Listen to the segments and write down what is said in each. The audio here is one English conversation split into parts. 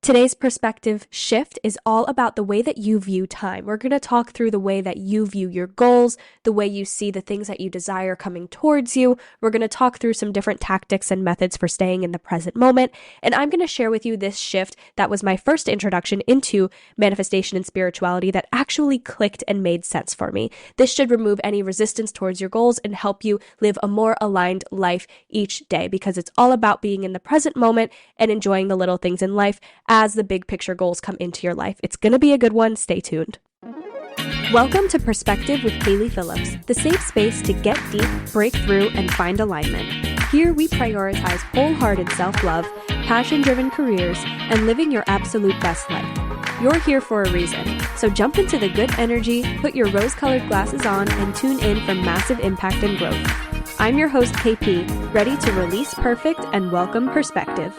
Today's perspective shift is all about the way that you view time. We're going to talk through the way that you view your goals, the way you see the things that you desire coming towards you. We're going to talk through some different tactics and methods for staying in the present moment. And I'm going to share with you this shift that was my first introduction into manifestation and spirituality that actually clicked and made sense for me. This should remove any resistance towards your goals and help you live a more aligned life each day, because it's all about being in the present moment and enjoying the little things in life as the big picture goals come into your life. It's going to be a good one. Stay tuned. Welcome to Perspective with Kaylee Phillips, the safe space to get deep, break through, and find alignment. Here we prioritize wholehearted self-love, passion-driven careers, and living your absolute best life. You're here for a reason, so jump into the good energy, put your rose-colored glasses on, and tune in for massive impact and growth. I'm your host, KP, ready to release perfect and welcome perspective.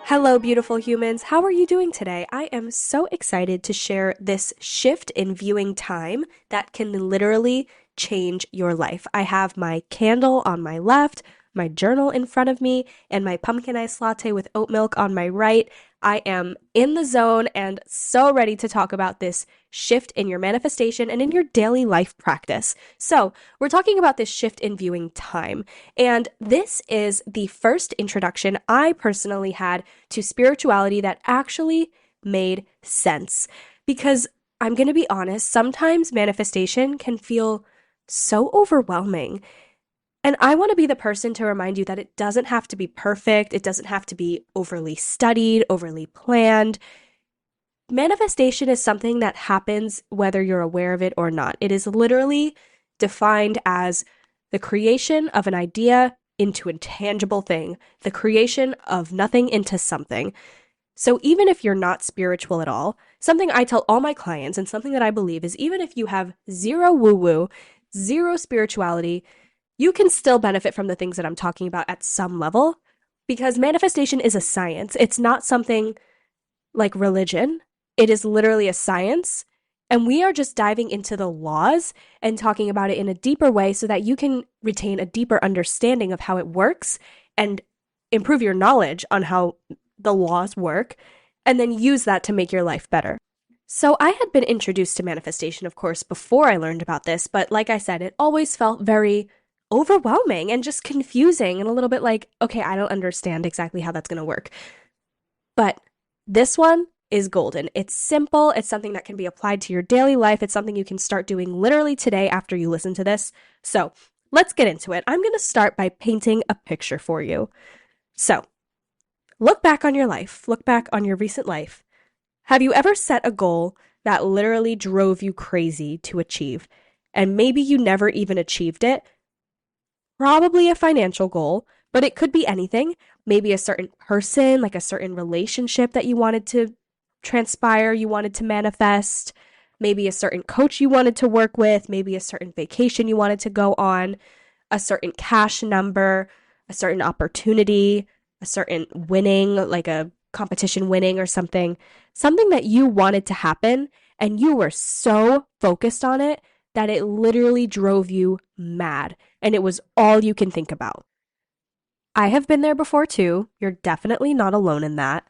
Hello, beautiful humans. How are you doing today? I am so excited to share this shift in viewing time that can literally change your life. I have my candle on my left, my journal in front of me, and my pumpkin ice latte with oat milk on my right. I am in the zone and so ready to talk about this shift in your manifestation and in your daily life practice. So we're talking about this shift in viewing time. And this is the first introduction I personally had to spirituality that actually made sense. Because I'm going to be honest, sometimes manifestation can feel so overwhelming. And I want to be the person to remind you that it doesn't have to be perfect. It doesn't have to be overly studied, overly planned. Manifestation is something that happens whether you're aware of it or not. It is literally defined as the creation of an idea into a tangible thing, the creation of nothing into something. So even if you're not spiritual at all, something I tell all my clients and something that I believe is even if you have zero woo-woo, zero spirituality, you can still benefit from the things that I'm talking about at some level, because manifestation is a science. It's not something like religion. It is literally a science, and we are just diving into the laws and talking about it in a deeper way so that you can retain a deeper understanding of how it works and improve your knowledge on how the laws work, and then use that to make your life better. So I had been introduced to manifestation, of course, before I learned about this, but like I said, it always felt very overwhelming and just confusing and a little bit like, okay, I don't understand exactly how that's going to work. But this one is golden. It's simple. It's something that can be applied to your daily life. It's something you can start doing literally today after you listen to this. So let's get into it. I'm going to start by painting a picture for you. So look back on your life. Look back on your recent life. Have you ever set a goal that literally drove you crazy to achieve, and maybe you never even achieved it? Probably a financial goal, but it could be anything. Maybe a certain person, like a certain relationship that you wanted to transpire, you wanted to manifest. Maybe a certain coach you wanted to work with. Maybe a certain vacation you wanted to go on. A certain cash number, a certain opportunity, a certain winning, like a competition winning or something. Something that you wanted to happen, and you were so focused on it that it literally drove you mad, and it was all you can think about. I have been there before too. You're definitely not alone in that.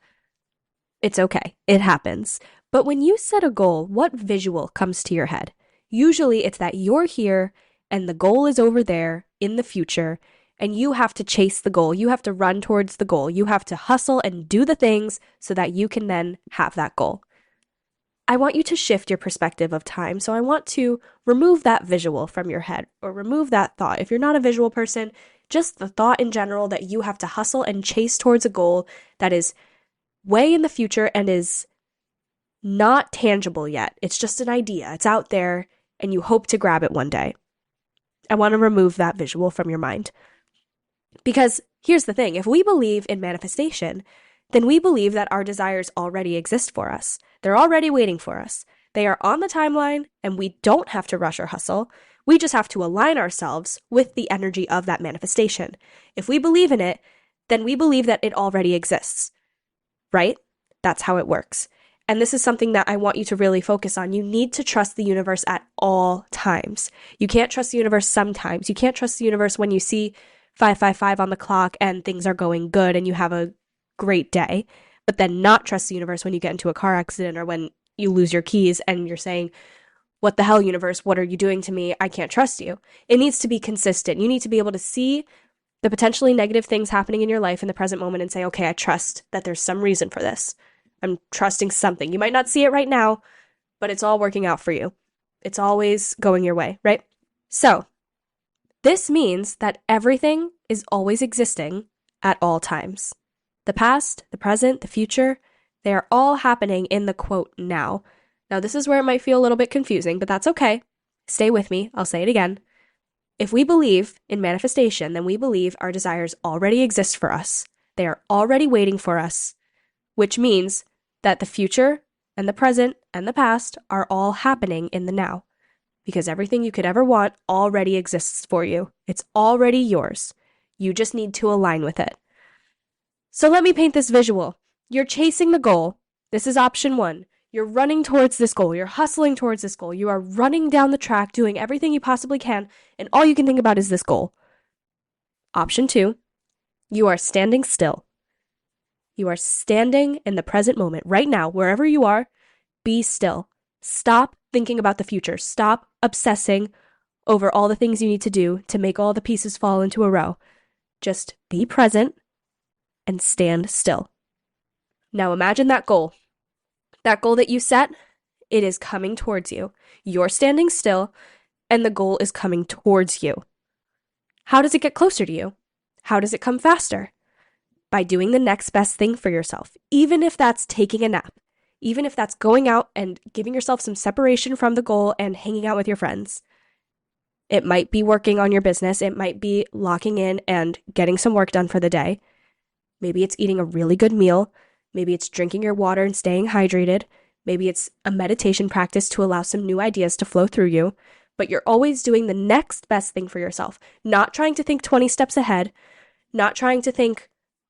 It's okay. It happens. But when you set a goal, what visual comes to your head? Usually it's that you're here and the goal is over there in the future, and you have to chase the goal. You have to run towards the goal. You have to hustle and do the things so that you can then have that goal. I want you to shift your perspective of time. So I want to remove that visual from your head, or remove that thought. If you're not a visual person, just the thought in general that you have to hustle and chase towards a goal that is way in the future and is not tangible yet. It's just an idea. It's out there and you hope to grab it one day. I want to remove that visual from your mind. Because here's the thing, if we believe in manifestation, then we believe that our desires already exist for us. They're already waiting for us. They are on the timeline, and we don't have to rush or hustle. We just have to align ourselves with the energy of that manifestation. If we believe in it, then we believe that it already exists, right? That's how it works. And this is something that I want you to really focus on. You need to trust the universe at all times. You can't trust the universe sometimes. You can't trust the universe when you see 555 on the clock and things are going good and you have a great day, but then not trust the universe when you get into a car accident or when you lose your keys and you're saying, what the hell, universe? What are you doing to me? I can't trust you. It needs to be consistent. You need to be able to see the potentially negative things happening in your life in the present moment and say, okay, I trust that there's some reason for this. I'm trusting something. You might not see it right now, but it's all working out for you. It's always going your way, right? So this means that everything is always existing at all times. The past, the present, the future, they are all happening in the quote now. Now, this is where it might feel a little bit confusing, but that's okay. Stay with me. I'll say it again. If we believe in manifestation, then we believe our desires already exist for us. They are already waiting for us, which means that the future and the present and the past are all happening in the now. Because everything you could ever want already exists for you. It's already yours. You just need to align with it. So let me paint this visual. You're chasing the goal. This is option 1. You're running towards this goal. You're hustling towards this goal. You are running down the track, doing everything you possibly can, and all you can think about is this goal. Option 2, you are standing still. You are standing in the present moment. Right now, wherever you are, be still. Stop thinking about the future. Stop obsessing over all the things you need to do to make all the pieces fall into a row. Just be present and stand still. Now imagine that goal. That goal that you set, it is coming towards you. You're standing still, and the goal is coming towards you. How does it get closer to you? How does it come faster? By doing the next best thing for yourself, even if that's taking a nap, even if that's going out and giving yourself some separation from the goal and hanging out with your friends. It might be working on your business. It might be locking in and getting some work done for the day. Maybe it's eating a really good meal. Maybe it's drinking your water and staying hydrated. Maybe it's a meditation practice to allow some new ideas to flow through you. But you're always doing the next best thing for yourself, not trying to think 20 steps ahead, not trying to think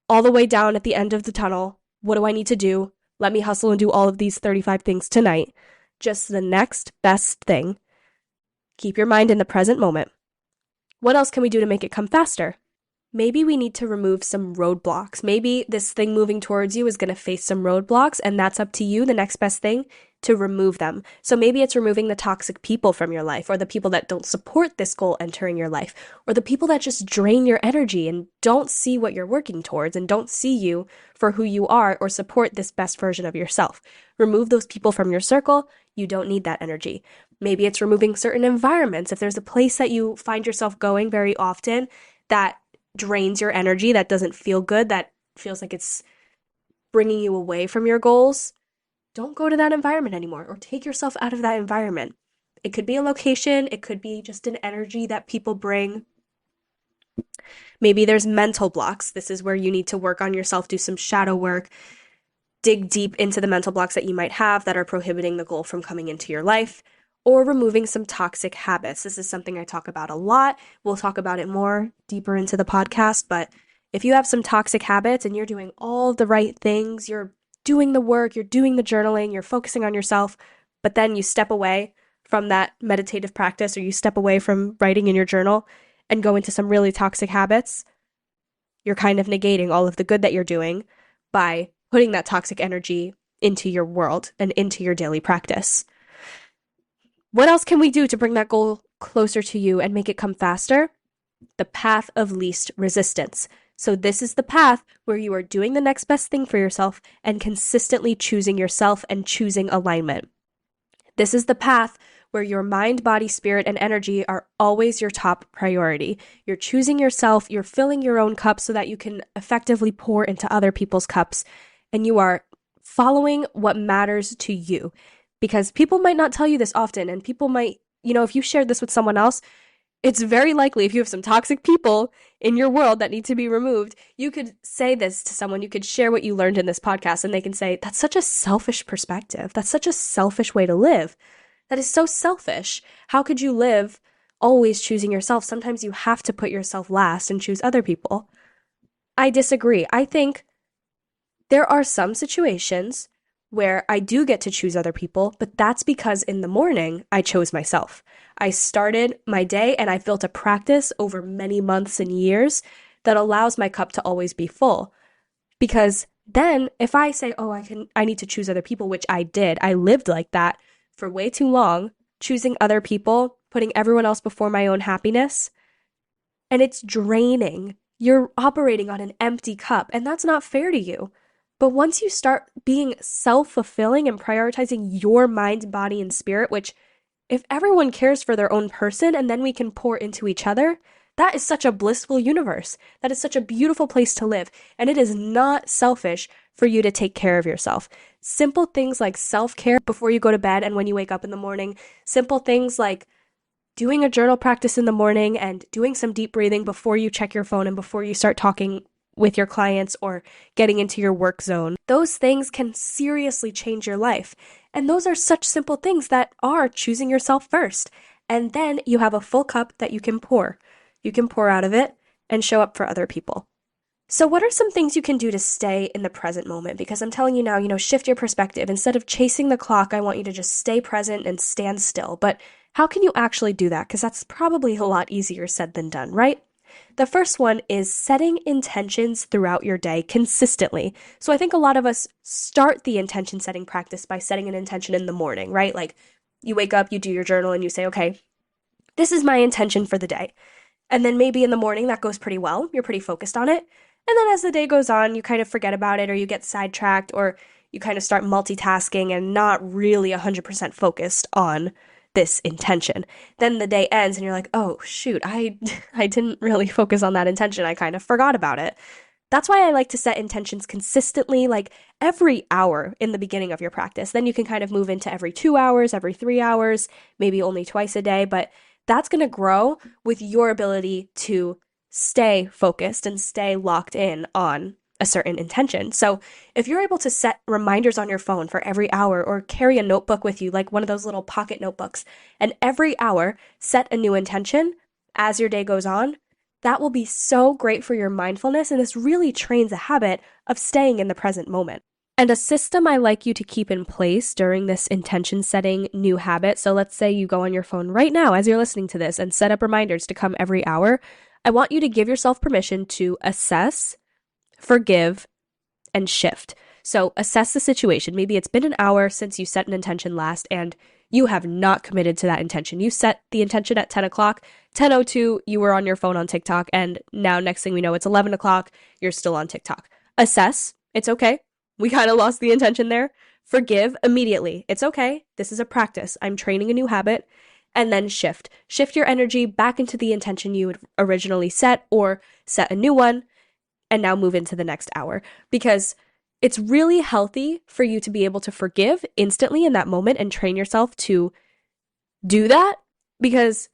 all the way down at the end of the tunnel. What do I need to do? Let me hustle and do all of these 35 things tonight. Just the next best thing. Keep your mind in the present moment. What else can we do to make it come faster? Maybe we need to remove some roadblocks. Maybe this thing moving towards you is going to face some roadblocks, and that's up to you, the next best thing, to remove them. So maybe it's removing the toxic people from your life, or the people that don't support this goal entering your life, or the people that just drain your energy and don't see what you're working towards and don't see you for who you are or support this best version of yourself. Remove those people from your circle. You don't need that energy. Maybe it's removing certain environments. If there's a place that you find yourself going very often that drains your energy, that doesn't feel good, that feels like it's bringing you away from your goals, don't go to that environment anymore, or take yourself out of that environment. It could be a location, it could be just an energy that people bring. Maybe there's mental blocks. This is where you need to work on yourself, do some shadow work, dig deep into the mental blocks that you might have that are prohibiting the goal from coming into your life, or removing some toxic habits. This is something I talk about a lot. We'll talk about it more deeper into the podcast, but if you have some toxic habits and you're doing all the right things, you're doing the work, you're doing the journaling, you're focusing on yourself, but then you step away from that meditative practice or you step away from writing in your journal and go into some really toxic habits, you're kind of negating all of the good that you're doing by putting that toxic energy into your world and into your daily practice. What else can we do to bring that goal closer to you and make it come faster? The path of least resistance. So this is the path where you are doing the next best thing for yourself and consistently choosing yourself and choosing alignment. This is the path where your mind, body, spirit, and energy are always your top priority. You're choosing yourself, you're filling your own cup so that you can effectively pour into other people's cups, and you are following what matters to you. Because people might not tell you this often, and people might, if you shared this with someone else, it's very likely if you have some toxic people in your world that need to be removed, you could say this to someone, you could share what you learned in this podcast, and they can say, that's such a selfish perspective. That's such a selfish way to live. That is so selfish. How could you live always choosing yourself? Sometimes you have to put yourself last and choose other people. I disagree. I think there are some situations where I do get to choose other people, but that's because in the morning I chose myself. I started my day and I built a practice over many months and years that allows my cup to always be full. Because then if I say, "Oh, I need to choose other people," which I did. I lived like that for way too long, choosing other people, putting everyone else before my own happiness, and it's draining. You're operating on an empty cup, and that's not fair to you. But once you start being self fulfilling and prioritizing your mind, body, and spirit, which if everyone cares for their own person and then we can pour into each other, that is such a blissful universe. That is such a beautiful place to live. And it is not selfish for you to take care of yourself. Simple things like self care before you go to bed and when you wake up in the morning, simple things like doing a journal practice in the morning and doing some deep breathing before you check your phone and before you start talking with your clients or getting into your work zone. Those things can seriously change your life. And those are such simple things that are choosing yourself first. And then you have a full cup that you can pour. You can pour out of it and show up for other people. So what are some things you can do to stay in the present moment? Because I'm telling you now, shift your perspective. Instead of chasing the clock, I want you to just stay present and stand still. But how can you actually do that? Because that's probably a lot easier said than done, right? The first one is setting intentions throughout your day consistently. So I think a lot of us start the intention setting practice by setting an intention in the morning, right? Like you wake up, you do your journal, and you say, okay, this is my intention for the day. And then maybe in the morning that goes pretty well. You're pretty focused on it. And then as the day goes on, you kind of forget about it or you get sidetracked or you kind of start multitasking and not really 100% focused on this intention. Then the day ends and you're like, oh, shoot, I didn't really focus on that intention. I kind of forgot about it. That's why I like to set intentions consistently, like every hour in the beginning of your practice. Then you can kind of move into every 2 hours, every 3 hours, maybe only twice a day, but that's going to grow with your ability to stay focused and stay locked in on a certain intention. So if you're able to set reminders on your phone for every hour or carry a notebook with you, like one of those little pocket notebooks, and every hour set a new intention as your day goes on, that will be so great for your mindfulness. And this really trains a habit of staying in the present moment. And a system I like you to keep in place during this intention setting new habit. So let's say you go on your phone right now as you're listening to this and set up reminders to come every hour. I want you to give yourself permission to assess, forgive, and shift. So assess the situation. Maybe it's been an hour since you set an intention last and you have not committed to that intention. You set the intention at 10 o'clock, 10:02, you were on your phone on TikTok, and now next thing we know, it's 11 o'clock, you're still on TikTok. Assess, it's okay. We kind of lost the intention there. Forgive immediately. It's okay. This is a practice. I'm training a new habit. And then shift. Shift your energy back into the intention you had originally set or set a new one and now move into the next hour. Because it's really healthy for you to be able to forgive instantly in that moment and train yourself to do that, because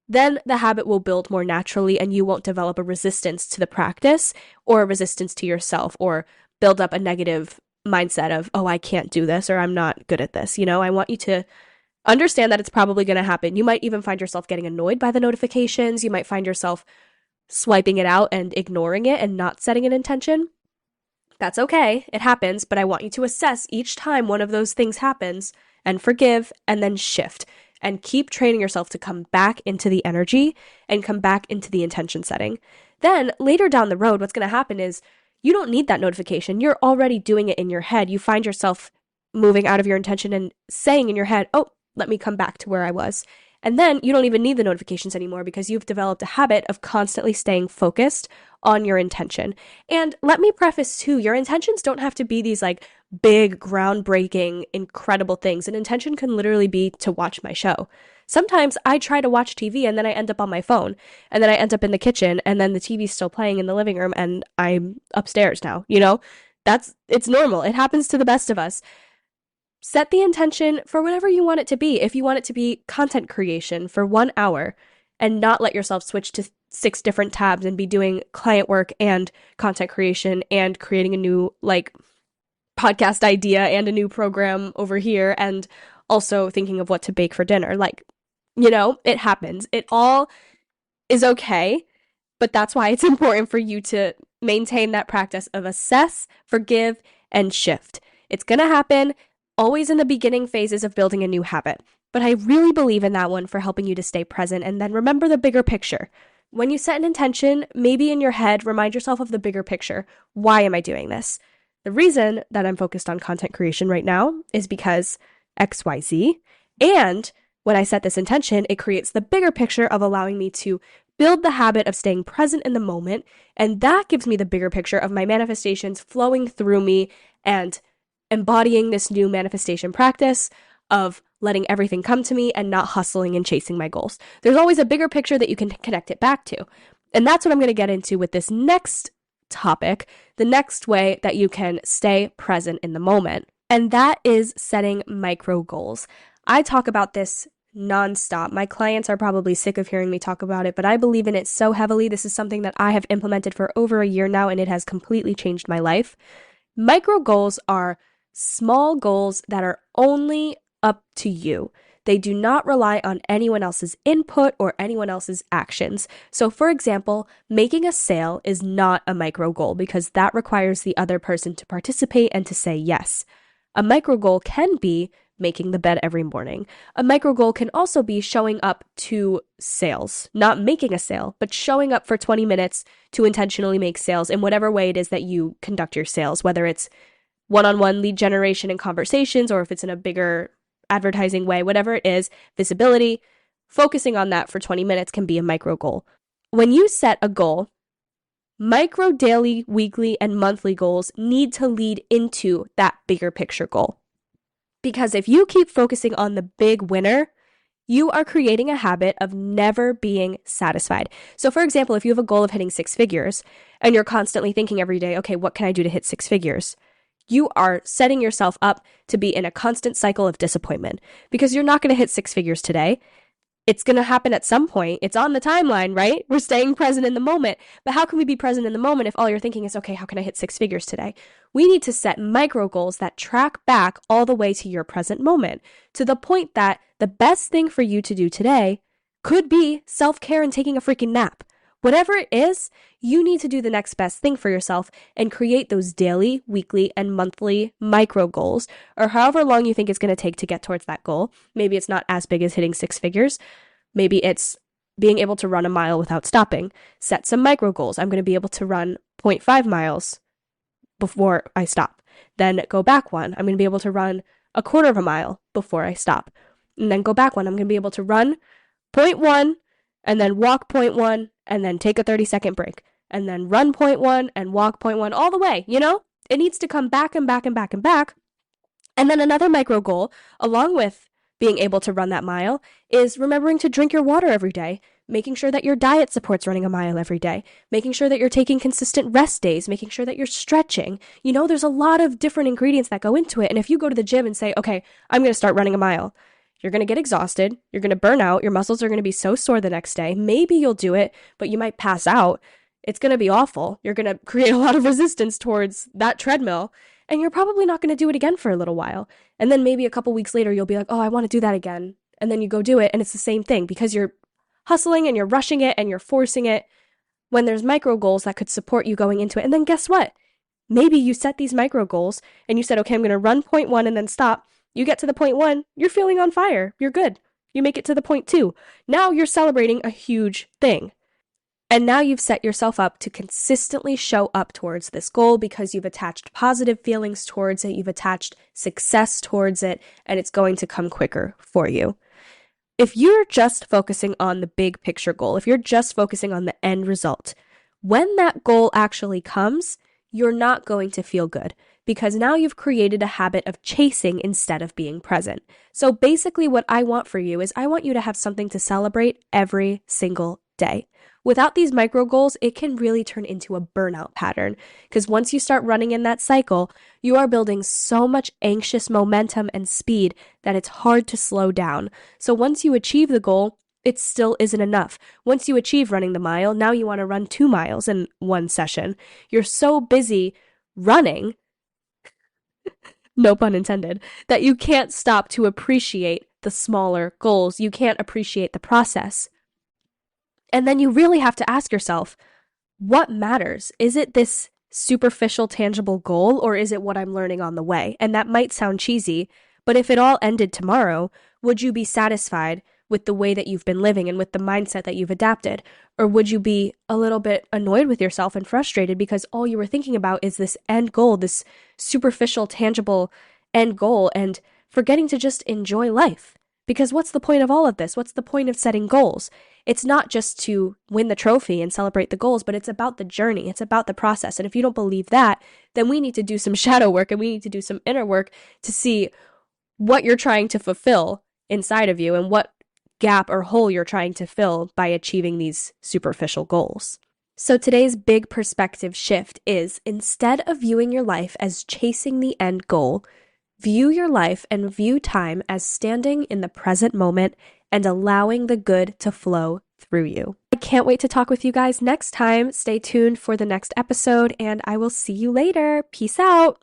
then the habit will build more naturally and you won't develop a resistance to the practice or a resistance to yourself or build up a negative mindset of, oh, I can't do this or I'm not good at this. I want you to understand that it's probably going to happen. You might even find yourself getting annoyed by the notifications. You might find yourself swiping it out and ignoring it and not setting an intention. That's okay. It happens, but I want you to assess each time one of those things happens and forgive and then shift and keep training yourself to come back into the energy and come back into the intention setting. Then later down the road, what's going to happen is you don't need that notification. You're already doing it in your head. You find yourself moving out of your intention and saying in your head, oh, let me come back to where I was. And then you don't even need the notifications anymore because you've developed a habit of constantly staying focused on your intention. And let me preface too, your intentions don't have to be these like big, groundbreaking, incredible things. An intention can literally be to watch my show. Sometimes I try to watch TV and then I end up on my phone and then I end up in the kitchen and then the TV's still playing in the living room and I'm upstairs now, it's normal. It happens to the best of us. Set the intention for whatever you want it to be. If you want it to be content creation for 1 hour and not let yourself switch to 6 different tabs and be doing client work and content creation and creating a new podcast idea and a new program over here and also thinking of what to bake for dinner. It happens. It all is okay, but that's why it's important for you to maintain that practice of assess, forgive, and shift. It's going to happen always in the beginning phases of building a new habit. But I really believe in that one for helping you to stay present and then remember the bigger picture. When you set an intention, maybe in your head, remind yourself of the bigger picture. Why am I doing this? The reason that I'm focused on content creation right now is because XYZ. And when I set this intention, it creates the bigger picture of allowing me to build the habit of staying present in the moment. And that gives me the bigger picture of my manifestations flowing through me and embodying this new manifestation practice of letting everything come to me and not hustling and chasing my goals. There's always a bigger picture that you can connect it back to. And that's what I'm going to get into with this next topic, the next way that you can stay present in the moment. And that is setting micro goals. I talk about this nonstop. My clients are probably sick of hearing me talk about it, but I believe in it so heavily. This is something that I have implemented for over a year now, and it has completely changed my life. Micro goals are small goals that are only up to you. They do not rely on anyone else's input or anyone else's actions. So, for example, making a sale is not a micro goal because that requires the other person to participate and to say yes. A micro goal can be making the bed every morning. A micro goal can also be showing up to sales, not making a sale, but showing up for 20 minutes to intentionally make sales in whatever way it is that you conduct your sales, whether it's one-on-one lead generation and conversations, or if it's in a bigger advertising way, whatever it is, visibility, focusing on that for 20 minutes can be a micro goal. When you set a goal, micro daily, weekly, and monthly goals need to lead into that bigger picture goal. Because if you keep focusing on the big winner, you are creating a habit of never being satisfied. So for example, if you have a goal of hitting 6 figures and you're constantly thinking every day, okay, what can I do to hit 6 figures? You are setting yourself up to be in a constant cycle of disappointment because you're not going to hit 6 figures today. It's going to happen at some point. It's on the timeline, right? We're staying present in the moment. But how can we be present in the moment if all you're thinking is, okay, how can I hit 6 figures today? We need to set micro goals that track back all the way to your present moment, to the point that the best thing for you to do today could be self-care and taking a freaking nap. Whatever it is, you need to do the next best thing for yourself and create those daily, weekly, and monthly micro goals, or however long you think it's going to take to get towards that goal. Maybe it's not as big as hitting 6 figures. Maybe it's being able to run a mile without stopping. Set some micro goals. I'm going to be able to run 0.5 miles before I stop. Then go back one. I'm going to be able to run a quarter of a mile before I stop. And then go back one. I'm going to be able to run 0.1 and then walk 0.1 and then take a 30-second break. And then run 0.1 and walk 0.1 all the way, you know? It needs to come back and back and back and back. And then another micro goal, along with being able to run that mile, is remembering to drink your water every day, making sure that your diet supports running a mile every day, making sure that you're taking consistent rest days, making sure that you're stretching. You know, there's a lot of different ingredients that go into it. And if you go to the gym and say, okay, I'm going to start running a mile, you're going to get exhausted, you're going to burn out, your muscles are going to be so sore the next day. Maybe you'll do it, but you might pass out. It's going to be awful. You're going to create a lot of resistance towards that treadmill, and you're probably not going to do it again for a little while. And then maybe a couple weeks later, you'll be like, oh, I want to do that again. And then you go do it, and it's the same thing because you're hustling and you're rushing it and you're forcing it when there's micro goals that could support you going into it. And then guess what? Maybe you set these micro goals and you said, okay, I'm going to run 0.1 and then stop. You get to the 0.1, you're feeling on fire. You're good. You make it to the 0.2. Now you're celebrating a huge thing. And now you've set yourself up to consistently show up towards this goal because you've attached positive feelings towards it, you've attached success towards it, and it's going to come quicker for you. If you're just focusing on the big picture goal, if you're just focusing on the end result, when that goal actually comes, you're not going to feel good because now you've created a habit of chasing instead of being present. So basically what I want for you is I want you to have something to celebrate every single day. Without these micro goals, it can really turn into a burnout pattern because once you start running in that cycle, you are building so much anxious momentum and speed that it's hard to slow down. So once you achieve the goal, it still isn't enough. Once you achieve running the mile, now you want to run 2 miles in one session. You're so busy running, no pun intended, that you can't stop to appreciate the smaller goals. You can't appreciate the process. And then you really have to ask yourself, what matters? Is it this superficial, tangible goal, or is it what I'm learning on the way? And that might sound cheesy, but if it all ended tomorrow, would you be satisfied with the way that you've been living and with the mindset that you've adapted? Or would you be a little bit annoyed with yourself and frustrated because all you were thinking about is this end goal, this superficial, tangible end goal, and forgetting to just enjoy life? Because what's the point of all of this? What's the point of setting goals? It's not just to win the trophy and celebrate the goals, but it's about the journey. It's about the process. And if you don't believe that, then we need to do some shadow work and we need to do some inner work to see what you're trying to fulfill inside of you and what gap or hole you're trying to fill by achieving these superficial goals. So today's big perspective shift is, instead of viewing your life as chasing the end goal, view your life and view time as standing in the present moment and allowing the good to flow through you. I can't wait to talk with you guys next time. Stay tuned for the next episode, and I will see you later. Peace out.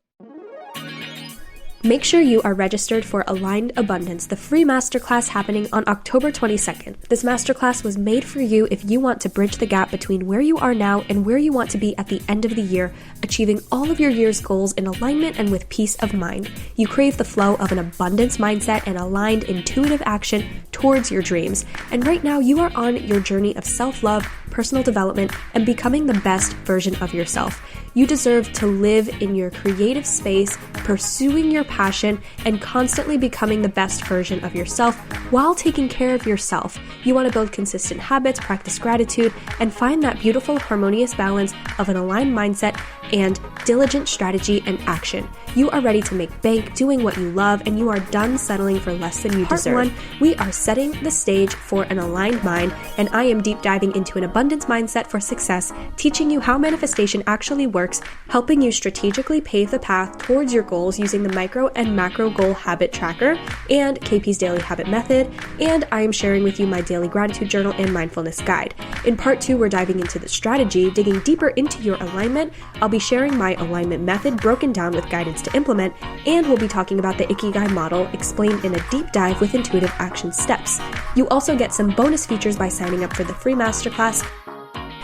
Make sure you are registered for Aligned Abundance, the free masterclass happening on October 22nd. This masterclass was made for you if you want to bridge the gap between where you are now and where you want to be at the end of the year, achieving all of your year's goals in alignment and with peace of mind. You crave the flow of an abundance mindset and aligned intuitive action towards your dreams. And right now you are on your journey of self-love, personal development, and becoming the best version of yourself. You deserve to live in your creative space, pursuing your passion, and constantly becoming the best version of yourself while taking care of yourself. You want to build consistent habits, practice gratitude, and find that beautiful, harmonious balance of an aligned mindset and diligent strategy and action. You are ready to make bank doing what you love, and you are done settling for less than you deserve. Part 1, we are setting the stage for an aligned mind, and I am deep diving into an abundance mindset for success, teaching you how manifestation actually works, helping you strategically pave the path towards your goals using the micro and macro goal habit tracker and KP's daily habit method, and I am sharing with you my daily gratitude journal and mindfulness guide. In part 2, we're diving into the strategy, digging deeper into your alignment. I'll be sharing my alignment method broken down with guidance to implement, and we'll be talking about the Ikigai model explained in a deep dive with intuitive action steps. You also get some bonus features by signing up for the free masterclass.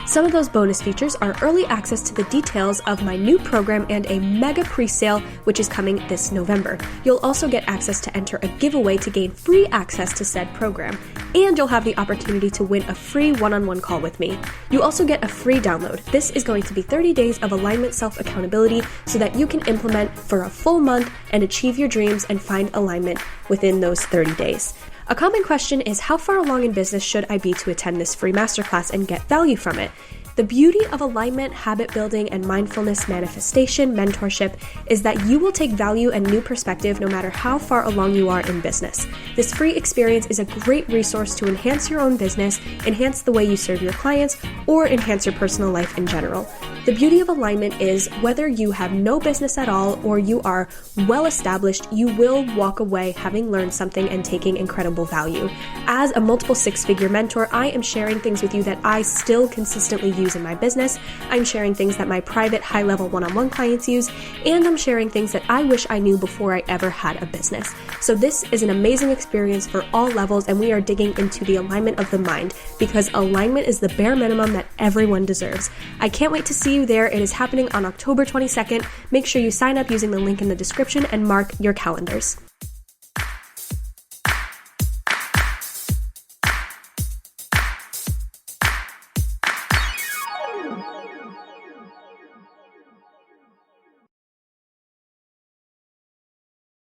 Some of those bonus features are early access to the details of my new program and a mega pre-sale, which is coming this November. You'll also get access to enter a giveaway to gain free access to said program, and you'll have the opportunity to win a free one-on-one call with me. You also get a free download. This is going to be 30 days of alignment self-accountability so that you can implement for a full month and achieve your dreams and find alignment within those 30 days. A common question is, how far along in business should I be to attend this free masterclass and get value from it? The beauty of alignment, habit building, and mindfulness manifestation mentorship is that you will take value and new perspective no matter how far along you are in business. This free experience is a great resource to enhance your own business, enhance the way you serve your clients, or enhance your personal life in general. The beauty of alignment is whether you have no business at all or you are well established, you will walk away having learned something and taking incredible value. As a multiple six-figure mentor, I am sharing things with you that I still consistently use in my business. I'm sharing things that my private high-level one-on-one clients use, and I'm sharing things that I wish I knew before I ever had a business. So this is an amazing experience for all levels, and we are digging into the alignment of the mind because alignment is the bare minimum that everyone deserves. I can't wait to see you there. It is happening on October 22nd. Make sure you sign up using the link in the description and mark your calendars.